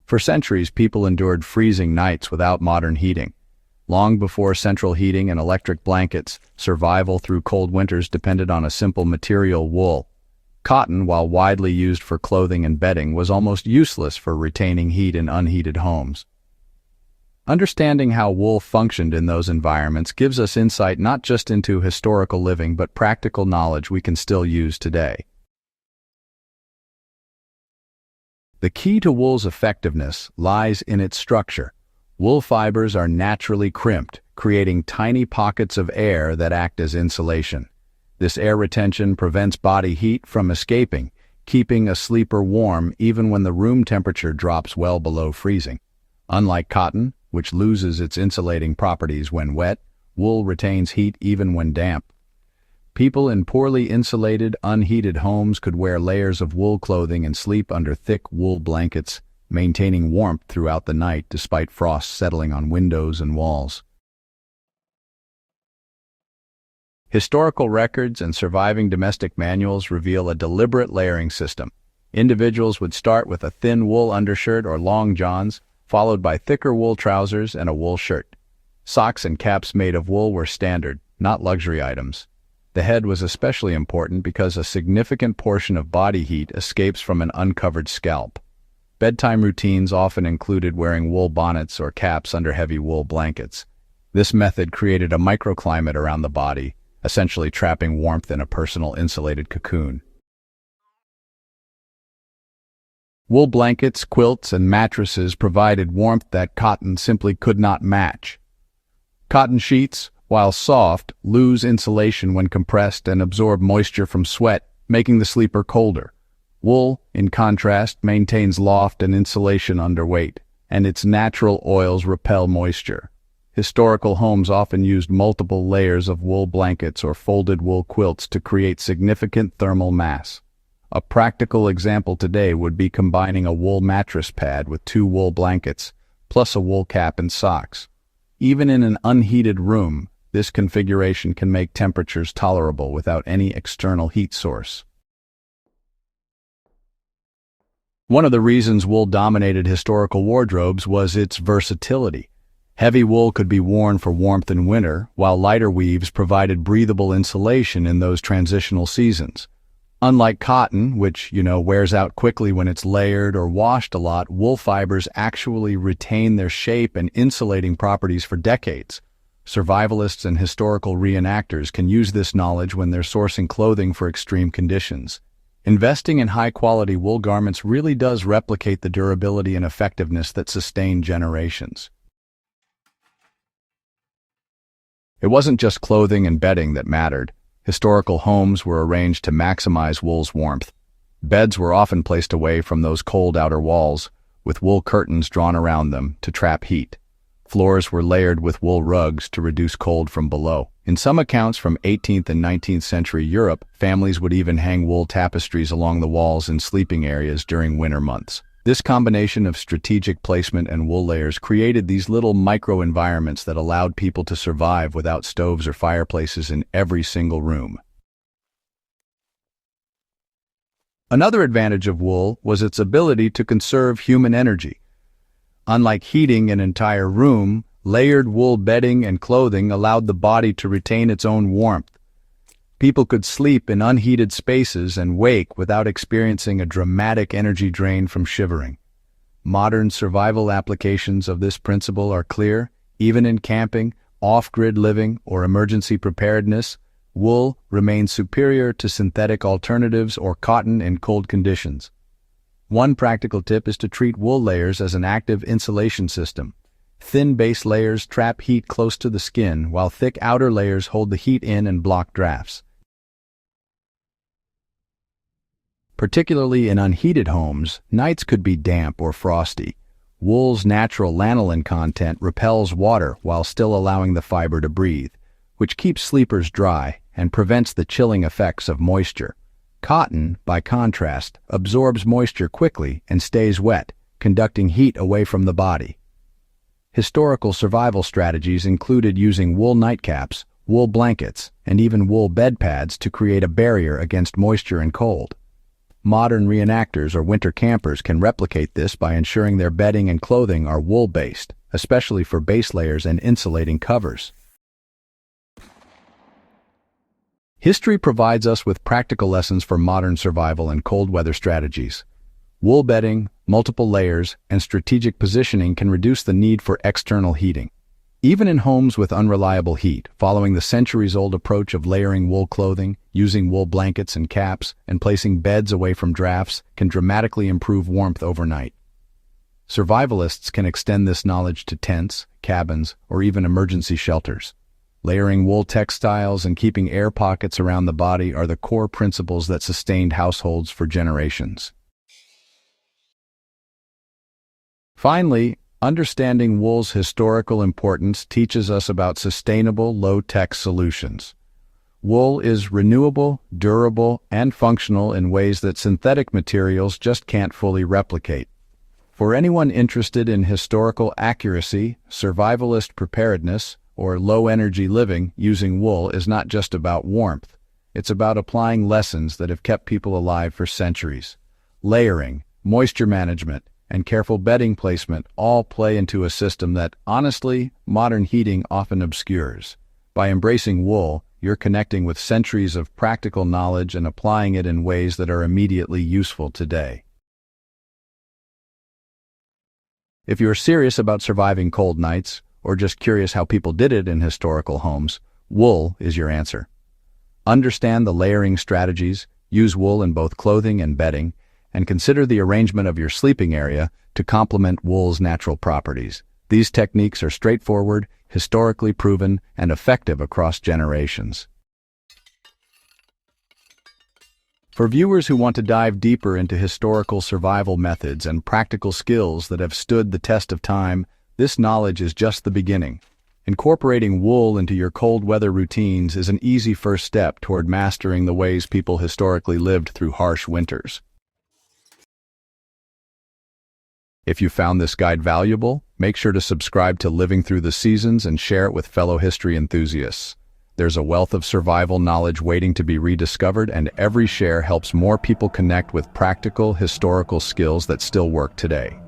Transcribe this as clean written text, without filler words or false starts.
For centuries, people endured freezing nights without modern heating. Long before central heating and electric blankets, survival through cold winters depended on a simple material: wool. Cotton, while widely used for clothing and bedding, was almost useless for retaining heat in unheated homes. Understanding how wool functioned in those environments gives us insight not just into historical living but practical knowledge we can still use today. The key to wool's effectiveness lies in its structure. Wool fibers are naturally crimped, creating tiny pockets of air that act as insulation. This air retention prevents body heat from escaping, keeping a sleeper warm even when the room temperature drops well below freezing. Unlike cotton, which loses its insulating properties when wet, wool retains heat even when damp. People in poorly insulated, unheated homes could wear layers of wool clothing and sleep under thick wool blankets, maintaining warmth throughout the night despite frost settling on windows and walls. Historical records and surviving domestic manuals reveal a deliberate layering system. Individuals would start with a thin wool undershirt or long johns, followed by thicker wool trousers and a wool shirt. Socks and caps made of wool were standard, not luxury items. The head was especially important because a significant portion of body heat escapes from an uncovered scalp. Bedtime routines often included wearing wool bonnets or caps under heavy wool blankets. This method created a microclimate around the body, essentially trapping warmth in a personal insulated cocoon. Wool blankets, quilts, and mattresses provided warmth that cotton simply could not match. Cotton sheets, while soft, lose insulation when compressed and absorb moisture from sweat, making the sleeper colder. Wool, in contrast, maintains loft and insulation under weight, and its natural oils repel moisture. Historical homes often used multiple layers of wool blankets or folded wool quilts to create significant thermal mass. A practical example today would be combining a wool mattress pad with 2 wool blankets, plus a wool cap and socks. Even in an unheated room, this configuration can make temperatures tolerable without any external heat source. One of the reasons wool dominated historical wardrobes was its versatility. Heavy wool could be worn for warmth in winter, while lighter weaves provided breathable insulation in those transitional seasons. Unlike cotton, which, wears out quickly when it's layered or washed a lot, wool fibers actually retain their shape and insulating properties for decades. Survivalists and historical reenactors can use this knowledge when they're sourcing clothing for extreme conditions. Investing in high-quality wool garments really does replicate the durability and effectiveness that sustain generations. It wasn't just clothing and bedding that mattered. Historical homes were arranged to maximize wool's warmth. Beds were often placed away from those cold outer walls, with wool curtains drawn around them to trap heat. Floors were layered with wool rugs to reduce cold from below. In some accounts from 18th and 19th century Europe, families would even hang wool tapestries along the walls in sleeping areas during winter months. This combination of strategic placement and wool layers created these little micro-environments that allowed people to survive without stoves or fireplaces in every single room. Another advantage of wool was its ability to conserve human energy. Unlike heating an entire room, layered wool bedding and clothing allowed the body to retain its own warmth. People could sleep in unheated spaces and wake without experiencing a dramatic energy drain from shivering. Modern survival applications of this principle are clear. Even in camping, off-grid living, or emergency preparedness, wool remains superior to synthetic alternatives or cotton in cold conditions. One practical tip is to treat wool layers as an active insulation system. Thin base layers trap heat close to the skin, while thick outer layers hold the heat in and block drafts. Particularly in unheated homes, nights could be damp or frosty. Wool's natural lanolin content repels water while still allowing the fiber to breathe, which keeps sleepers dry and prevents the chilling effects of moisture. Cotton, by contrast, absorbs moisture quickly and stays wet, conducting heat away from the body. Historical survival strategies included using wool nightcaps, wool blankets, and even wool bed pads to create a barrier against moisture and cold. Modern reenactors or winter campers can replicate this by ensuring their bedding and clothing are wool-based, especially for base layers and insulating covers. History provides us with practical lessons for modern survival and cold weather strategies. Wool bedding, multiple layers, and strategic positioning can reduce the need for external heating. Even in homes with unreliable heat, following the centuries-old approach of layering wool clothing, using wool blankets and caps, and placing beds away from drafts can dramatically improve warmth overnight. Survivalists can extend this knowledge to tents, cabins, or even emergency shelters. Layering wool textiles and keeping air pockets around the body are the core principles that sustained households for generations. Finally, understanding wool's historical importance teaches us about sustainable, low-tech solutions. Wool is renewable, durable, and functional in ways that synthetic materials just can't fully replicate. For anyone interested in historical accuracy, survivalist preparedness, or low-energy living, using wool is not just about warmth. It's about applying lessons that have kept people alive for centuries. Layering, moisture management, and careful bedding placement all play into a system that, honestly, modern heating often obscures. By embracing wool, you're connecting with centuries of practical knowledge and applying it in ways that are immediately useful today. If you're serious about surviving cold nights, or just curious how people did it in historical homes, wool is your answer. Understand the layering strategies, use wool in both clothing and bedding, and consider the arrangement of your sleeping area to complement wool's natural properties. These techniques are straightforward, historically proven, and effective across generations. For viewers who want to dive deeper into historical survival methods and practical skills that have stood the test of time, this knowledge is just the beginning. Incorporating wool into your cold weather routines is an easy first step toward mastering the ways people historically lived through harsh winters. If you found this guide valuable, make sure to subscribe to Living Through the Seasons and share it with fellow history enthusiasts. There's a wealth of survival knowledge waiting to be rediscovered, and every share helps more people connect with practical, historical skills that still work today.